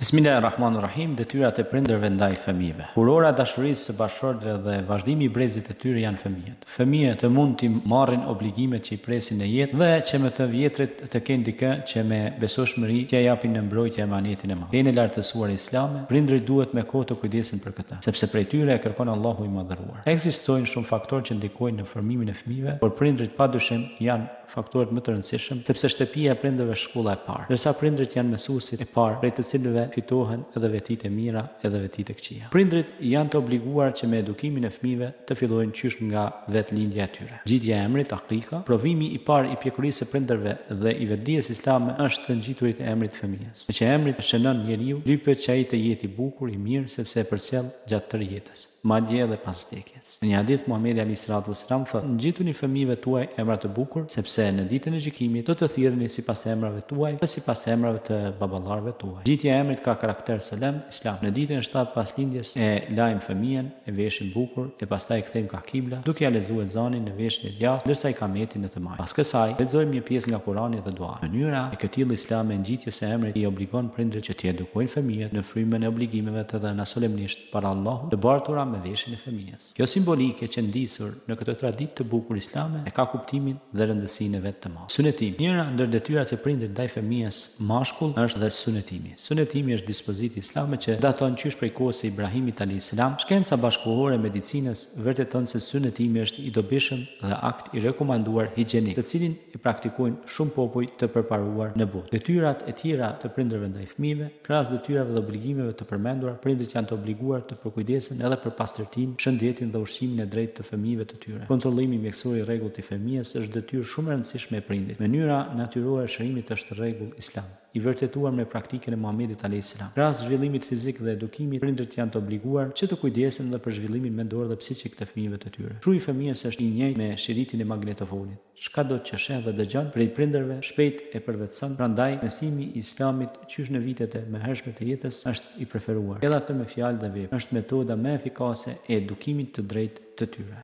Bismillahirrahmanirrahim, detyrat e prindërve ndaj fëmijëve. Urora dashurisë së bashkëshortëve dhe vazhdimi i brezit të tyre janë fëmijët. Fëmijët mund të marrin obligimet që i presin në jetë dhe që më të vjetrit të kenë dikë që me besueshmëri t'ia japin në mbrojtje emanetin e madh. Në lartësuar islame, prindrit duhet me kohë të kujdesen për këtë, sepse prej tyre e kërkon Allahu i madhëruar. Ekzistojnë shumë faktorë që ndikojnë në formimin e fëmijëve, por prindrit padyshim janë faktorët më të rëndësishëm, sepse shtëpia e prindërve është shkolla e parë, ndërsa prindrit janë mësuesit e parë prej të cilëve fitohen edhe vetitë e mira edhe vetitë e këqija. Prindrit janë të obliguar që me edukimin e fëmijëve të fillojnë qysh nga vetlindja e tyre. Ngjitja e emrit akika, provimi i parë i pjekurisë së prindërve dhe i vetdijes islame është të ngjiturit e emrit fëmijës. Që emri shënon njeriu, lypet që ai të jetë i bukur, i mirë, sepse e përcjell gjatë tërë jetës, madje edhe pas vdekjes. Në një hadith Muhamedi alayhi salatu wasalam thotë: "Ngjituni fëmijëve tuaj emra të bukur, sepse në ditën e gjykimit do të thirrheni sipas emrave tuaj dhe sipas emrave të baballarëve tuaj." Ngjitja e emrit ka karakter solemn islam. Në ditën e 7 pas lindjes e lajm fëmijën, e veshim bukur e pastaj e kthejmë ka kibla, duke ja lexuar ezanin në veshjen e djathtë, ndërsa i kametin në të majt. Pas kësaj lexojmë një pjesë nga Kurani dhe dua. Mënyra e këtij islame ngjitjes së emrit i obligon prindërit që t'i edukojnë fëmijët në frymën e obligimeve të dhëna solemnisht para Allahut, të bartura me veshjen e fëmijës. Kjo simbolike që ndisur në këtë traditë të bukur islame e ka kuptimin dhe rëndësinë e vet të madhe. Sunetimi. Njëra ndër detyrat e prindit ndaj fëmijës mashkull është dhe sunetimi. Sunetimi është dispozit islame që daton qysh prej kohës së Ibrahimit alayhis salam. Shkenca bashkëkohore e medicinës vërteton se sunetimi është i dobishëm dhe akt i rekomanduar higjenik, të cilin i praktikojnë shumë popull të përparuar në botë. Detyrat e tjera të prindërve ndaj fëmijëve, krahas detyrave dhe obligimeve të përmendura, prindërit janë të obliguar të përkujdesen edhe për pastërtinë, shëndetin dhe ushqimin e drejtë të fëmijëve të tyre. Kontrollimi mjekësor i rregullt i fëmijës është detyrë shumë e rëndësishme e prindit. Mënyra natyrore e shërimit është rregull islam, i vërtetuar me praktikën e Muhamedit alayhis salam. Krahas zhvillimit fizik dhe edukimit, prindërit janë të obliguar që të kujdesen edhe për zhvillimin mendor dhe psiqik të fëmijëve të tyre. Trupi i fëmijës është i njëjtë me shiritin e magnetofonit. Çka do të sheh dhe dëgjon prej prindërve shpejt e përvetson. Prandaj mësimi i islamit qysh në vitet e mëhershme të jetës është i preferuar. Edhe atë me fjalë dhe vepër është metoda më efikase e edukimit të drejtë të tyre.